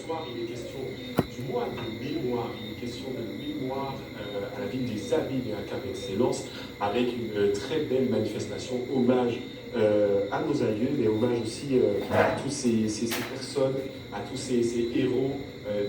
soir, il est question du mois de mémoire. Il est question de mémoire à la ville des Abîmes et à Cap Excellence, avec une très belle manifestation, hommage à nos aïeux, mais hommage aussi à tous ces personnes, à tous ces héros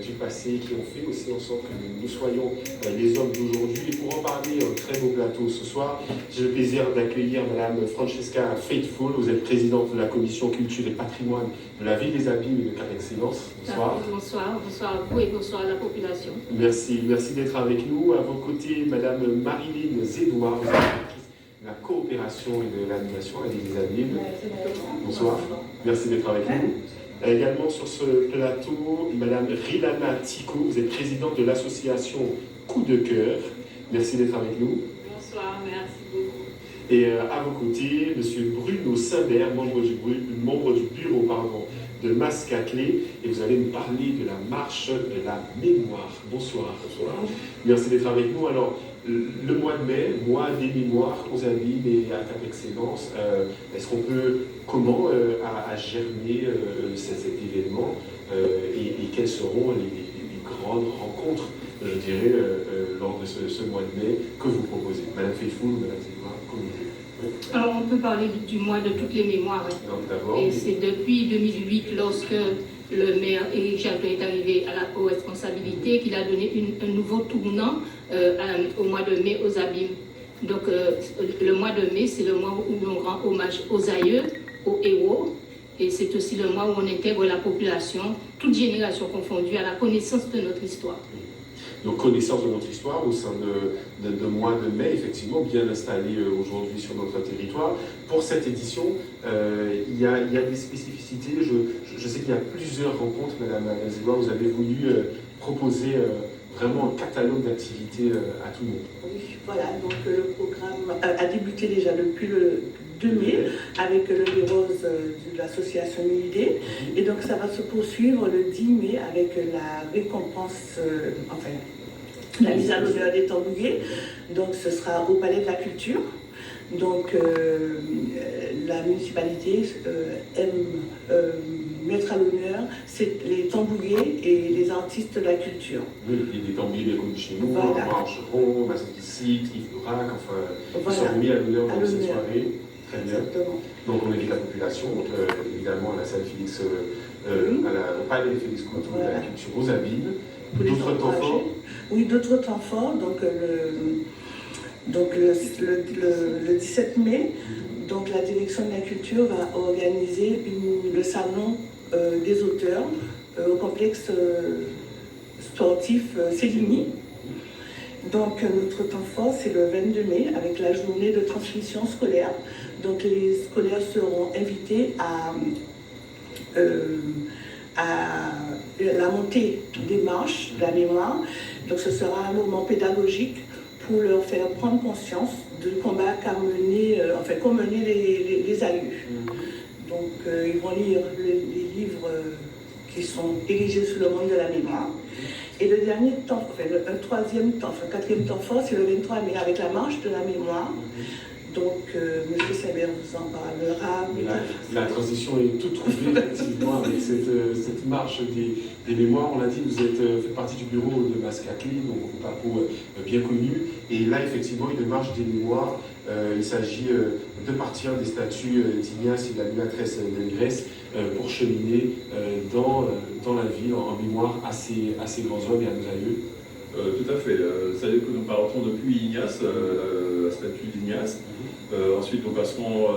du passé qui ont fait aussi en sorte que nous soyons les hommes d'aujourd'hui. Et pour en parler, un très beau plateau ce soir, j'ai le plaisir d'accueillir Madame Francesca Faithfull. Vous êtes présidente de la Commission Culture et Patrimoine de la ville des Abîmes et de Cap Excellence. Bonsoir. Bonsoir, bonsoir à vous et bonsoir à la population. Merci d'être avec nous. À vos côtés, Madame Marilyn Zédois, la coopération et de l'animation à la ville des Abîmes. Bonsoir. Merci d'être avec nous. Également sur ce plateau, Madame Rilana Tico, vous êtes présidente de l'association Coup de cœur. Merci d'être avec nous. Bonsoir, merci beaucoup. Et à vos côtés, Monsieur Bruno Simbert, membre du bureau de Mascaclé, et vous allez nous parler de la marche de la mémoire. Bonsoir. Bonsoir. Merci d'être avec nous. Alors, le mois de mai, mois des mémoires aux Abîmes et à Cap Excellence, est-ce qu'on peut, comment a germé cet événement et quelles seront les grandes rencontres, je dirais, lors de ce mois de mai que vous proposez? Madame Faithfull, Madame Zédois, comme vous voulez. Alors, on peut parler du mois de toutes les mémoires. Et c'est depuis 2008, lorsque le maire Éric Jadot est arrivé aux responsabilités, qu'il a donné un nouveau tournant au mois de mai aux Abîmes. Donc, le mois de mai, c'est le mois où l'on rend hommage aux aïeux, aux héros, et c'est aussi le mois où on intègre la population, toute génération confondue, à la connaissance de notre histoire. Donc, connaissance de notre histoire au sein de mois de mai, effectivement, bien installé aujourd'hui sur notre territoire. Pour cette édition, il y a des spécificités. Je sais qu'il y a plusieurs rencontres, Madame Zédois. Vous avez voulu proposer vraiment un catalogue d'activités à tout le monde. Oui, voilà. Donc, le programme a débuté déjà depuis le 2 mai avec le rose de l'association Unidée. Et donc, ça va se poursuivre le 10 mai avec la récompense, la mise à l'honneur des tambouillés. Donc, ce sera au Palais de la Culture. Donc, la municipalité aime mettre à l'honneur les tambouillés et les artistes de la culture. Oui, il y a des tambouillés bien connus chez nous, voilà. Marcheron, Massy, Yves Braque, enfin, voilà. Ils sont mis à l'honneur dans cette soirée. Très bien. Exactement. Donc on invite la population, évidemment à la salle Félix, au palais Félix Coutu de la culture aux Abîmes. D'autres temps forts? Oui, d'autres temps forts. Donc le 17 mai, donc la direction de la culture va organiser le salon des auteurs au complexe sportif Céligny. Donc notre temps fort, c'est le 22 mai avec la journée de transmission scolaire. Donc les scolaires seront invités à la montée des marches de la mémoire. Donc ce sera un moment pédagogique pour leur faire prendre conscience du combat qu'ont mené les aïeux. Donc ils vont lire les livres qui sont érigés sur le monde de la mémoire. Et le dernier temps, quatrième temps fort, c'est le 23 mai avec la marche de la mémoire. Donc, M. Simbert vous en parlera. La transition est toute trouvée, effectivement, avec cette marche des mémoires. On l'a dit, vous faites partie du bureau de Mascaclé, donc un parcours bien connu. Et là, effectivement, une marche des mémoires. Il s'agit de partir des statues d'Ignace et de la Mulatresse de Grèce pour cheminer dans la ville en mémoire à ces grands hommes et à nos aïeux. Tout à fait. C'est-à-dire que nous partons depuis Ignace, la statue d'Ignace. Ensuite, nous passerons,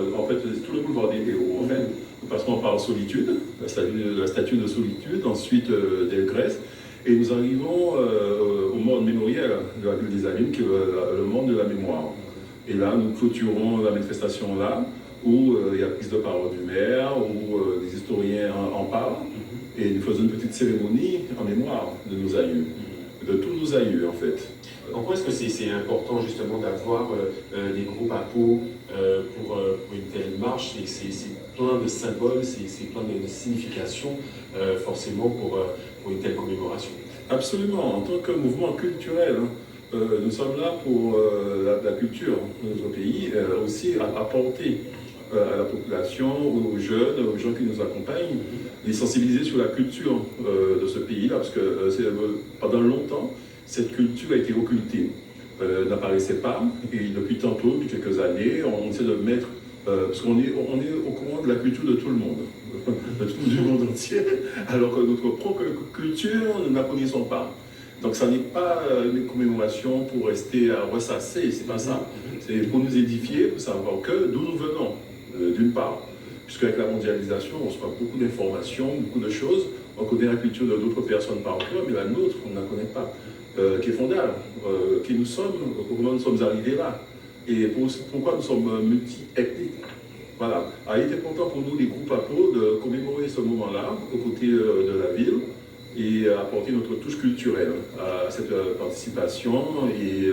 tout le boulevard des héros. En fait, nous passerons par Solitude, la statue de Solitude, ensuite d'Elgrès, et nous arrivons au monde mémoriel de la ville des Abîmes, qui est le monde de la mémoire. Et là, nous clôturons la manifestation là, où il y a prise de parole du maire, où les historiens en parlent, et nous faisons une petite cérémonie en mémoire de nos aïeux, de tous nos aïeux en fait. Pourquoi est-ce que c'est important justement d'avoir des groupes à peau pour une telle marche? C'est plein de symboles, c'est plein de significations forcément pour une telle commémoration. Absolument, en tant que mouvement culturel, nous sommes là pour la culture de notre pays, aussi apporter à la population, aux jeunes, aux gens qui nous accompagnent, les sensibiliser sur la culture de ce pays-là, parce que pendant longtemps, cette culture a été occultée, n'apparaissait pas, et depuis tantôt, depuis quelques années, on essaie de mettre, parce qu'on est au courant de la culture de tout le monde, du monde entier, alors que notre propre culture, nous ne la connaissons pas. Donc ça n'est pas une commémoration pour rester à ressasser, c'est pas ça. C'est pour nous édifier, pour savoir d'où nous venons, d'une part. Puisque avec la mondialisation, on reçoit beaucoup d'informations, beaucoup de choses. On connaît la culture de d'autres personnes par cœur, mais la nôtre, on ne la connaît pas. Qui est fondale, qui nous sommes, comment nous sommes arrivés là. Et pourquoi nous sommes multi-ethniques. Voilà. Alors, il est important pour nous, les groupes APO, de commémorer ce moment-là, aux côtés de la ville, et apporter notre touche culturelle à cette participation, et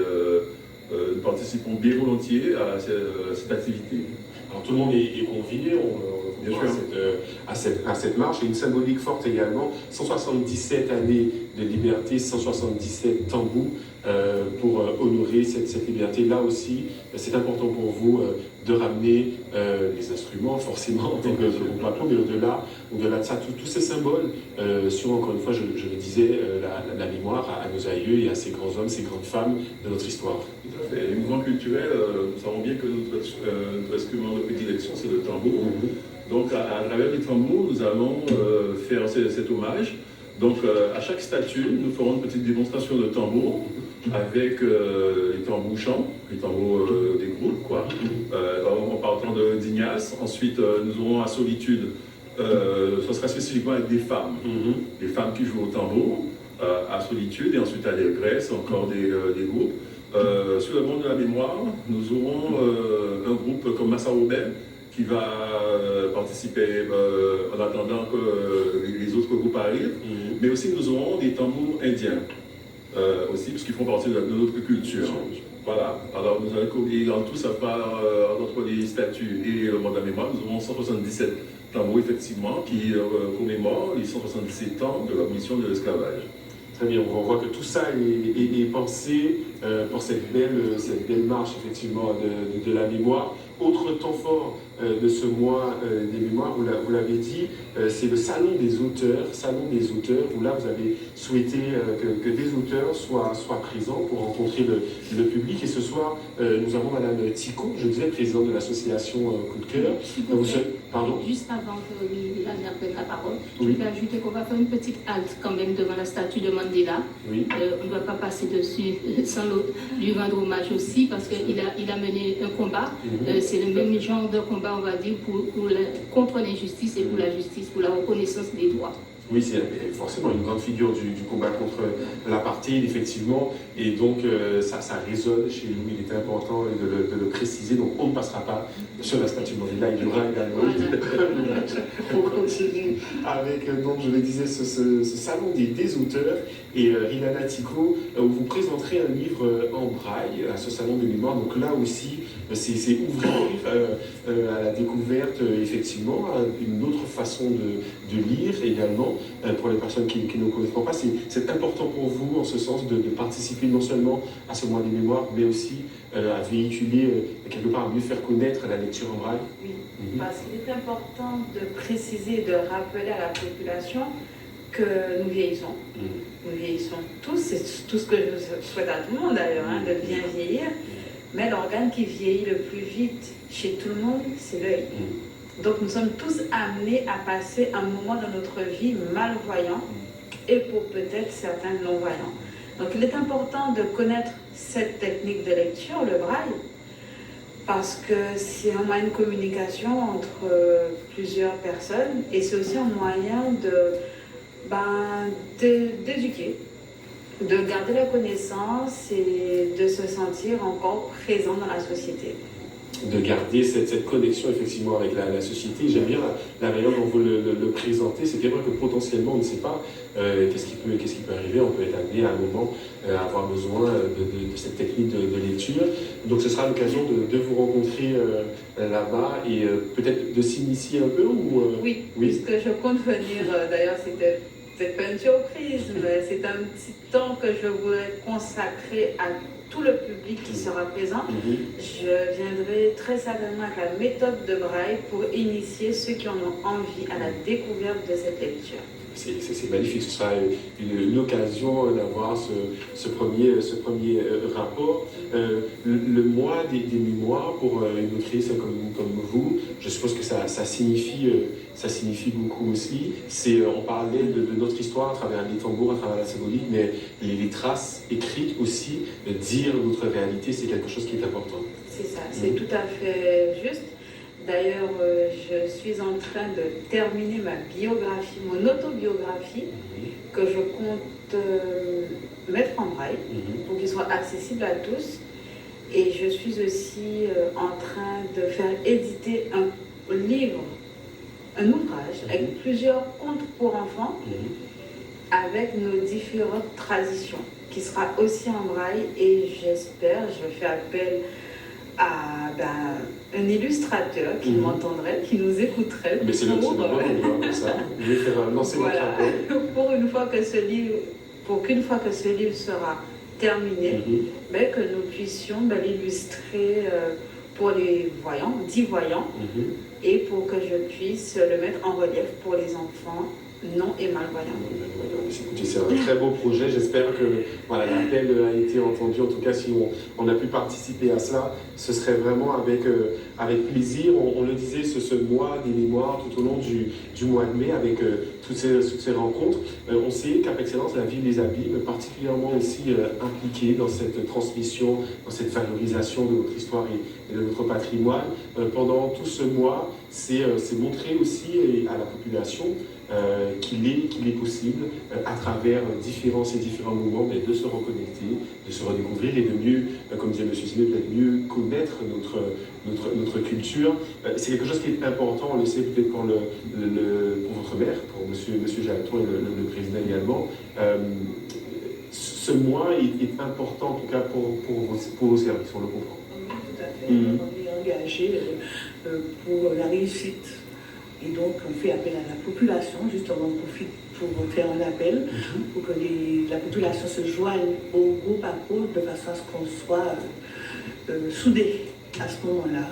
nous participons bien volontiers à cette activité. Alors tout le monde est convié, on à cette marche, et une symbolique forte également, 177 années de liberté, 177 tambours pour honorer cette liberté. Là aussi, c'est important pour vous de ramener les instruments, forcément, en tant que groupe APO, mais au-delà de ça, tous ces symboles sur, encore une fois, je le disais, la mémoire à nos aïeux et à ces grands hommes, ces grandes femmes de notre histoire. Tout à fait. Les mouvements culturels, nous savons bien que notre instrument de prédilection, c'est le tambour. Donc, à travers les tambours, nous allons faire cet hommage. Donc, à chaque statue, nous ferons une petite démonstration de tambour avec les tambours chants, les tambours des groupes, quoi. En partant d'Ignace. Ensuite, nous aurons à Solitude, ce sera spécifiquement avec des femmes. Des femmes qui jouent au tambour, à Solitude, et ensuite à l'Grèce, encore des groupes. Sur le monde de la mémoire, nous aurons un groupe comme Massa Robert, qui va participer en attendant que les autres groupes arrivent, mais aussi nous aurons des tambours indiens, aussi, parce qu'ils font partie de notre culture. Voilà, alors nous allons en tout, ça part entre les statues et le monde de la mémoire, nous aurons 177 tambours, effectivement, qui commémorent les 177 ans de l'abolition de l'esclavage. Très bien, on voit que tout ça est pensé pour cette belle marche, effectivement, de la mémoire. Autre temps fort de ce mois des mémoires, vous l'avez dit, c'est le Salon des auteurs, où là vous avez souhaité que des auteurs soient présents pour rencontrer le public. Et ce soir, nous avons Madame Tico, je disais, présidente de l'association Coup de Cœur. Pardon. Juste avant que Liliane prenne la parole, je vais ajouter qu'on va faire une petite halte quand même devant la statue de Mandela. Oui. On ne va pas passer dessus sans lui rendre hommage aussi, parce qu'il a mené un combat. C'est le même genre de combat, on va dire, contre l'injustice et pour la justice, pour la reconnaissance des droits. Oui, c'est forcément une grande figure du combat contre l'apartheid, effectivement, et donc ça résonne chez nous. Il est important de le préciser, donc on ne passera pas sur la statue de Mandela, il y aura également. On continue avec, donc je le disais, ce salon des auteurs, et Rilana Tico, vous présenterez un livre en braille à ce salon de mémoire, donc là aussi, c'est ouvrir à la découverte, effectivement, à une autre façon de lire également, pour les personnes qui ne connaissent pas. C'est important pour vous, en ce sens, de participer non seulement à ce mois des mémoires, mais aussi à véhiculer, quelque part, à mieux faire connaître la lecture en braille. Oui, parce qu'il est important de préciser, de rappeler à la population que nous vieillissons. Nous vieillissons tous, c'est tout ce que je souhaite à tout le monde d'ailleurs, de bien vieillir. Mais l'organe qui vieillit le plus vite chez tout le monde, c'est l'œil. Donc nous sommes tous amenés à passer un moment dans notre vie malvoyants et pour peut-être certains non-voyants. Donc il est important de connaître cette technique de lecture, le braille, parce que c'est un moyen de communication entre plusieurs personnes et c'est aussi un moyen d'éduquer, de garder la connaissance et de se sentir encore présent dans la société. De garder cette connexion effectivement avec la société. J'aime bien la manière dont vous le présentez. C'est bien vrai que potentiellement on ne sait pas qu'est-ce qui peut arriver. On peut être amené à un moment à avoir besoin de cette technique de lecture. Donc ce sera l'occasion de vous rencontrer là-bas et peut-être de s'initier un peu ou, Oui, puisque je compte venir, d'ailleurs peut-être pas une surprise, mais c'est un petit temps que je voudrais consacrer à tout le public qui sera présent. Je viendrai très certainement avec la méthode de Braille pour initier ceux qui en ont envie à la découverte de cette lecture. C'est magnifique, ce sera une occasion d'avoir ce premier rapport. Le mois des mémoires, pour une autrice comme vous, je suppose que ça signifie beaucoup aussi. On parlait de notre histoire à travers les tambours, à travers la symbolique, mais les traces écrites aussi, dire notre réalité, c'est quelque chose qui est important. C'est ça, c'est tout à fait juste. D'ailleurs, je suis en train de terminer ma biographie, mon autobiographie, que je compte mettre en braille pour qu'il soit accessible à tous. Et je suis aussi en train de faire éditer un livre, un ouvrage avec plusieurs contes pour enfants, avec nos différentes traditions, qui sera aussi en braille. Et j'espère, je fais appel à un illustrateur qui m'entendrait, qui nous écouterait. Mais c'est le petit moment comme ça. Je vais faire lancer votre appel. Pour qu'une fois que ce livre sera terminé, que nous puissions l'illustrer pour les voyants, 10 voyants, et pour que je puisse le mettre en relief pour les enfants non et malvoyants. Écoutez, c'est un très beau projet. J'espère que l'appel a été entendu. En tout cas, si on a pu participer à cela, ce serait vraiment avec plaisir. On le disait, ce mois des mémoires tout au long du mois de mai, avec toutes ces rencontres. On sait qu'Ap Excellence, la ville des Abîmes, est particulièrement aussi impliquée dans cette transmission, dans cette valorisation de notre histoire et de notre patrimoine. Pendant tout ce mois, c'est montrer aussi à la population qu'il est possible, à travers ces différents moments, de se reconnecter, de se redécouvrir et de mieux, comme disait M. Siné, peut-être mieux connaître notre culture. C'est quelque chose qui est important, on le sait peut-être pour votre maire, pour M. Jalton et le président également. Ce mois est important, en tout cas pour vos services, on le comprend. Tout à fait. On est engagé pour la réussite. Et donc, on fait appel à la population, justement, on profite pour faire un appel, pour que la population se joigne au groupe à groupe, de façon à ce qu'on soit soudés à ce moment-là,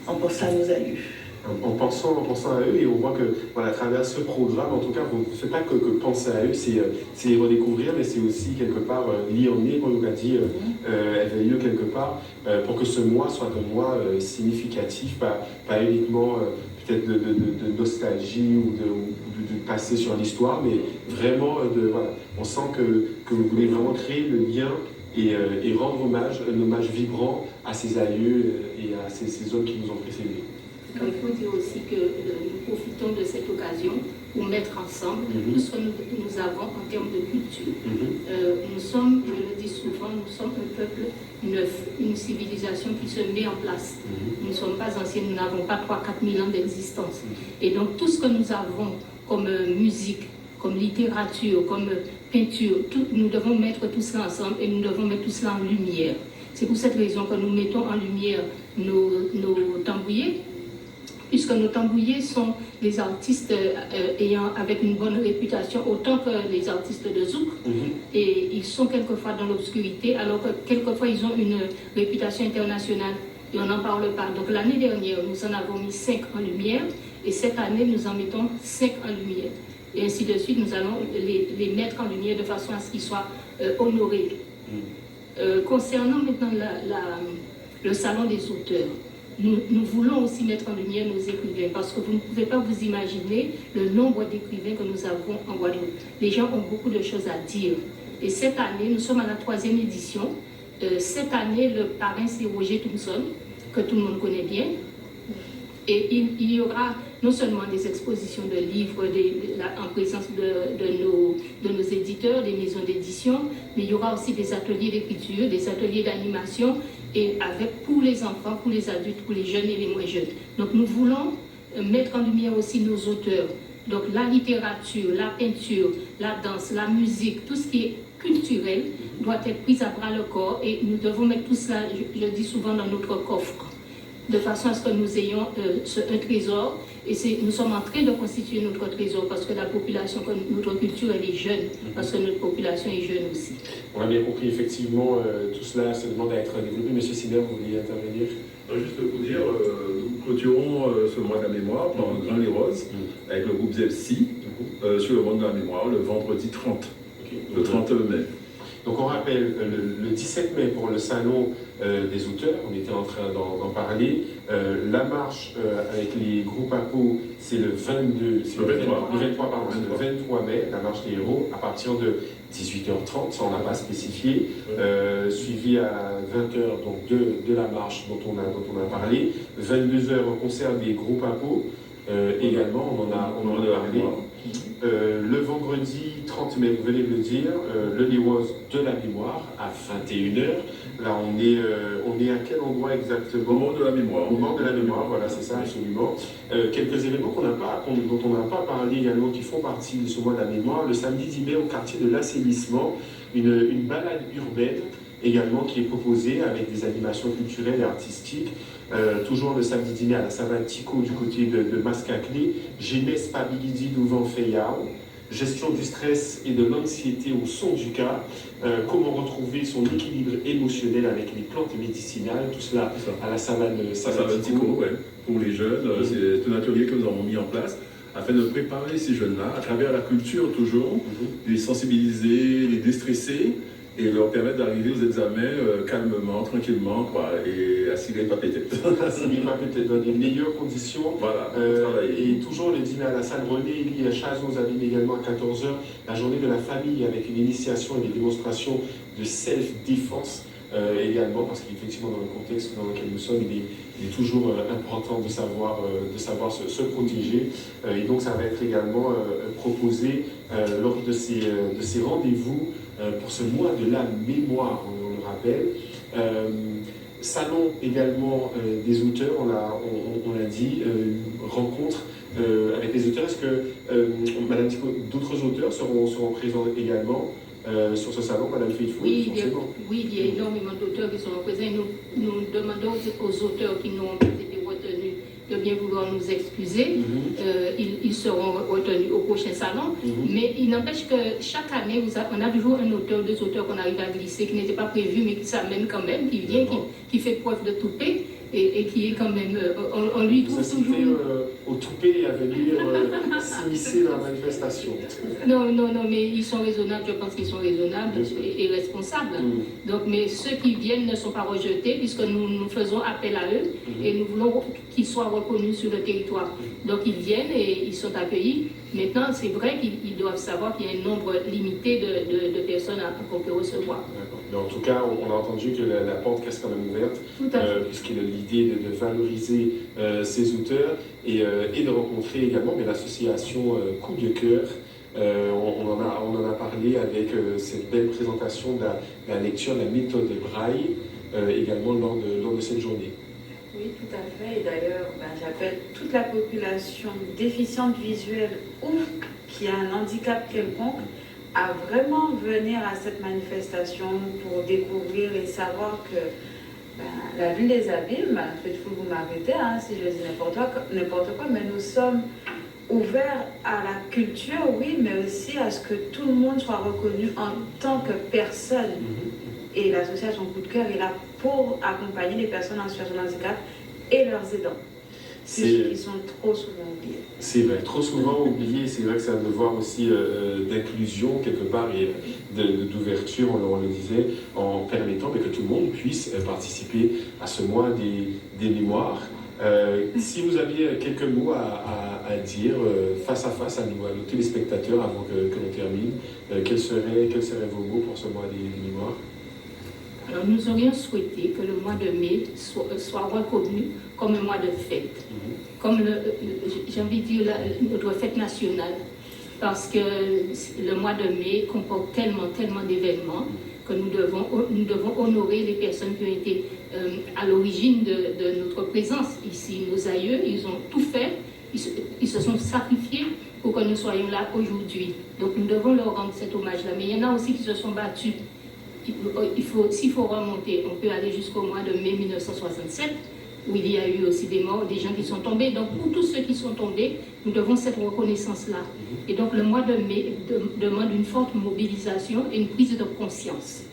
en pensant à nos aïeux. En pensant à eux, et on voit que à travers ce programme, en tout cas, vous ne faites pas que penser à eux, c'est les redécouvrir, mais c'est aussi quelque part lié au nez, comme on l'a dit, éveilleux quelque part, pour que ce mois soit un mois significatif, pas uniquement peut-être de nostalgie ou de passer sur l'histoire, mais vraiment on sent que vous voulez vraiment créer le lien et rendre un hommage vibrant à ces aïeux et à ces hommes qui nous ont précédés. Il faut dire aussi que nous profitons de cette occasion pour mettre ensemble tout ce que nous avons en termes de culture. Nous sommes, je le dis souvent, nous sommes un peuple neuf, une civilisation qui se met en place. Nous ne sommes pas anciens, nous n'avons pas 3-4 000 ans d'existence. Et donc tout ce que nous avons comme musique, comme littérature, comme peinture, nous devons mettre tout cela ensemble et nous devons mettre tout cela en lumière. C'est pour cette raison que nous mettons en lumière nos tambouillés, puisque nos tambouillés sont des artistes avec une bonne réputation, autant que les artistes de zouk, et ils sont quelquefois dans l'obscurité, alors que quelquefois ils ont une réputation internationale, et on n'en parle pas. Donc l'année dernière, nous en avons mis 5 en lumière, et cette année, nous en mettons 5 en lumière. Et ainsi de suite, nous allons les mettre en lumière de façon à ce qu'ils soient honorés. Concernant maintenant le salon des auteurs, nous voulons aussi mettre en lumière nos écrivains, parce que vous ne pouvez pas vous imaginer le nombre d'écrivains que nous avons en Guadeloupe. Les gens ont beaucoup de choses à dire. Et cette année, nous sommes à la 3e édition. Cette année, le parrain, c'est Roger Thompson, que tout le monde connaît bien. Et il y aura non seulement des expositions de livres en présence de nos éditeurs, des maisons d'édition, mais il y aura aussi des ateliers d'écriture, des ateliers d'animation, et pour les enfants, pour les adultes, pour les jeunes et les moins jeunes. Donc nous voulons mettre en lumière aussi nos auteurs. Donc la littérature, la peinture, la danse, la musique, tout ce qui est culturel doit être pris à bras le corps, et nous devons mettre tout cela, je dis souvent, dans notre coffre. de façon à ce que nous ayons un trésor. Et nous sommes en train de constituer notre trésor parce que la population, notre culture, elle est jeune, parce que notre population est jeune aussi. On a bien compris, effectivement, tout cela se demande à être développé. Monsieur Simer, vous vouliez intervenir? Juste pour dire, nous clôturons ce mois de la mémoire par un grand les roses avec le groupe ZEPSI sur le mois de la mémoire le vendredi 30, le 30 mai. Donc on rappelle le 17 mai pour le salon des auteurs, on était en train d'en parler. La marche avec les groupes APO, c'est le 22, le 23 mai, la marche des héros, à partir de 18h30, ça on n'a pas spécifié, suivi à 20h donc de la marche dont on a parlé, 22h un concert des groupes APO, également, on en a parlé. Le vendredi 30 mai, vous venez de le dire, le Heroes de la mémoire à 21h. Là, on est à quel endroit exactement? Au moment de la mémoire. Au moment de la mémoire, voilà, c'est ça, absolument. Quelques événements dont on n'a pas parlé également, qui font partie de ce mois de la mémoire. Le samedi 10 mai, au quartier de l'Assainissement, une balade urbaine également qui est proposée avec des animations culturelles et artistiques. Toujours le samedi 10 mai à la Savane Tico du côté de Mascaclé, Jeunesse Pabilidi d'Ouvan Feyao, gestion du stress et de l'anxiété au son du cas, comment retrouver son équilibre émotionnel avec les plantes médicinales, tout cela à la Savane Tico. Ouais. Pour les jeunes, c'est un atelier que nous avons mis en place afin de préparer ces jeunes-là à travers la culture toujours, les sensibiliser, les déstresser, et leur permettre d'arriver aux examens calmement, tranquillement, quoi, et assurer pas péter. Assurer pas péter dans les meilleures conditions. Voilà, et toujours le dîner à la salle René Elie Chazos anime également à 14h, la journée de la famille avec une initiation et des démonstrations de self-défense également, parce qu'effectivement dans le contexte dans lequel nous sommes, il est toujours important de savoir se protéger. Et donc ça va être également proposé lors de ces rendez-vous pour ce mois de la mémoire, on le rappelle. Salon également des auteurs, on l'a dit, rencontre avec les auteurs. Est-ce que, Madame Tico, d'autres auteurs seront présents également sur ce salon, Madame Feifou? Oui, il y a énormément d'auteurs qui seront présents. Nous demandons aux auteurs qui n'ont pas été retenus de bien vouloir nous excuser. Ils seront retenus au prochain salon. Mais il n'empêche que chaque année, on a toujours un auteur, deux auteurs qu'on arrive à glisser, qui n'étaient pas prévus, mais qui s'amènent quand même, qui vient, qui fait preuve de toupet. Et qui est quand même, on lui trouve toujours... au toupet et à venir s'immiscer dans la manifestation. Non, mais ils sont raisonnables, je pense qu'ils sont raisonnables et responsables. Donc, mais ceux qui viennent ne sont pas rejetés puisque nous faisons appel à eux et nous voulons qu'ils soient reconnus sur le territoire. Donc ils viennent et ils sont accueillis. Maintenant, c'est vrai qu'ils doivent savoir qu'il y a un nombre limité de personnes qu'on peut recevoir. Mais en tout cas, on a entendu que la porte reste quand même ouverte, puisqu'il y a l'idée de valoriser ces auteurs et de rencontrer également l'association Coup de cœur. On en a parlé avec cette belle présentation de la lecture de la méthode Braille également lors de cette journée. Oui, tout à fait. Et d'ailleurs, j'appelle toute la population déficiente visuelle ou qui a un handicap quelconque à vraiment venir à cette manifestation pour découvrir et savoir que la ville des abîmes, vous m'arrêtez si je dis n'importe quoi, mais nous sommes ouverts à la culture, oui, mais aussi à ce que tout le monde soit reconnu en tant que personne. Et l'association Coup de cœur est là pour accompagner les personnes en situation de handicap et leurs aidants. Ils sont trop souvent oubliés. C'est vrai, trop souvent oubliés. C'est vrai que c'est un devoir aussi d'inclusion quelque part et d'ouverture, on le disait, en permettant que tout le monde puisse participer à ce mois des mémoires. Si vous aviez quelques mots à dire face à face à nous, à nos téléspectateurs avant que l'on termine, quels seraient vos mots pour ce mois des mémoires? Alors, nous aurions souhaité que le mois de mai soit reconnu comme un mois de fête, comme j'ai envie de dire notre fête nationale, parce que le mois de mai comporte tellement d'événements que nous devons honorer les personnes qui ont été à l'origine de notre présence ici. Nos aïeux, ils ont tout fait, ils se sont sacrifiés pour que nous soyons là aujourd'hui. Donc nous devons leur rendre cet hommage-là. Mais il y en a aussi qui se sont battus. S'il faut remonter, on peut aller jusqu'au mois de mai 1967, où il y a eu aussi des morts, des gens qui sont tombés. Donc pour tous ceux qui sont tombés, nous devons cette reconnaissance-là. Et donc le mois de mai demande une forte mobilisation et une prise de conscience.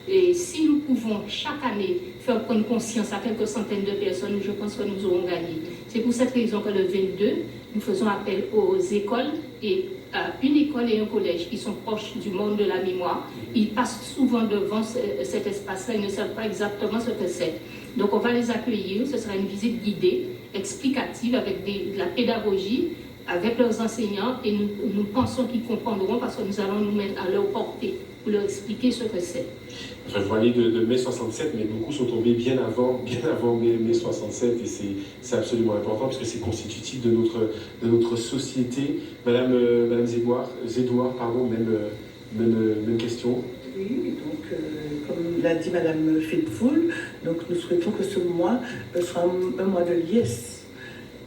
Et si nous pouvons chaque année faire prendre conscience à quelques centaines de personnes, je pense que nous aurons gagné. C'est pour cette raison que le 22, nous faisons appel aux écoles et à une école et un collège qui sont proches du monde de la mémoire. Ils passent souvent devant cet espace-là, ils ne savent pas exactement ce que c'est. Donc on va les accueillir, ce sera une visite guidée, explicative, avec de la pédagogie, avec leurs enseignants, et nous pensons qu'ils comprendront parce que nous allons nous mettre à leur portée pour leur expliquer ce que c'est. Enfin, je parlais de mai 67, mais beaucoup sont tombés bien avant mai 67, et c'est absolument important parce que c'est constitutif de notre société. Madame Zédouard, même question. Oui, donc comme l'a dit Madame Fedfoul, donc nous souhaitons que ce mois soit un mois de liesse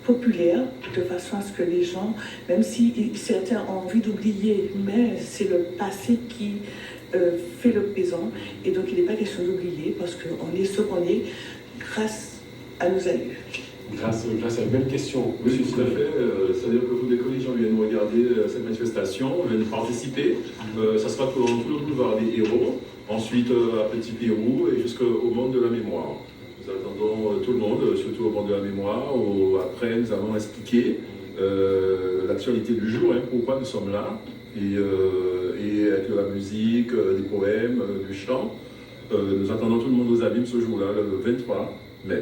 populaire, de façon à ce que les gens, même si certains ont envie d'oublier, mais c'est le passé qui fait le présent, et donc il n'est pas question d'oublier, parce qu'on est ce qu'on est grâce à nos aïeux. Grâce à une même question. Oui, tout à fait. C'est-à-dire que tous les collégiens viennent regarder cette manifestation, viennent participer. Ça sera dans tout le boulevard des Héros, ensuite à Petit Pérou et jusqu'au monde de la mémoire. Nous attendons tout le monde, surtout au monde de la mémoire. Après, nous allons expliquer l'actualité du jour, pourquoi nous sommes là, et avec de la musique, des poèmes, du chant. Nous attendons tout le monde aux abîmes ce jour-là, le 23 mai.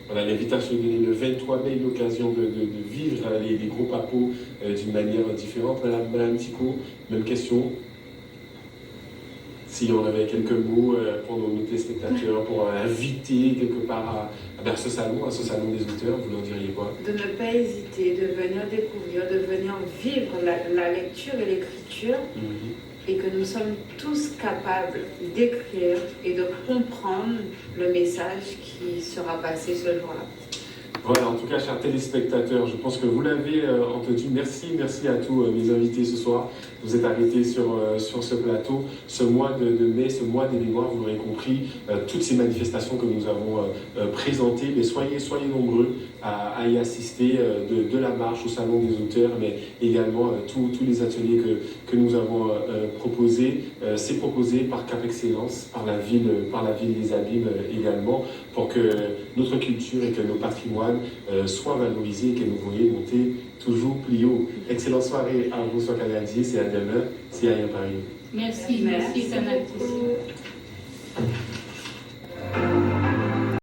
Voilà, l'invitation donnée le 23 mai, l'occasion de vivre les gros papos d'une manière différente. Madame Tico, même question. Si on avait quelques mots pour nos téléspectateurs, pour inviter quelque part à ce salon des auteurs, vous leur diriez quoi? De ne pas hésiter, de venir découvrir, de venir vivre la lecture et l'écriture, et que nous sommes tous capables d'écrire et de comprendre le message qui sera passé ce jour-là. Voilà, en tout cas, chers téléspectateurs, je pense que vous l'avez entendu. Merci à tous mes invités ce soir. Vous êtes arrêtés sur ce plateau. Ce mois de mai, ce mois des mémoires, vous l'aurez compris, toutes ces manifestations que nous avons présentées, mais soyez nombreux à y assister, de la marche au Salon des auteurs, mais également tous les ateliers que nous avons proposés. C'est proposé par Cap Excellence, par la ville des Abîmes également, pour que notre culture et que nos patrimoines soient valorisés et que nous voyons monter toujours plus haut. Excellente soirée à vous, soit canadien, c'est à demain, c'est à Paris. Merci, Canal.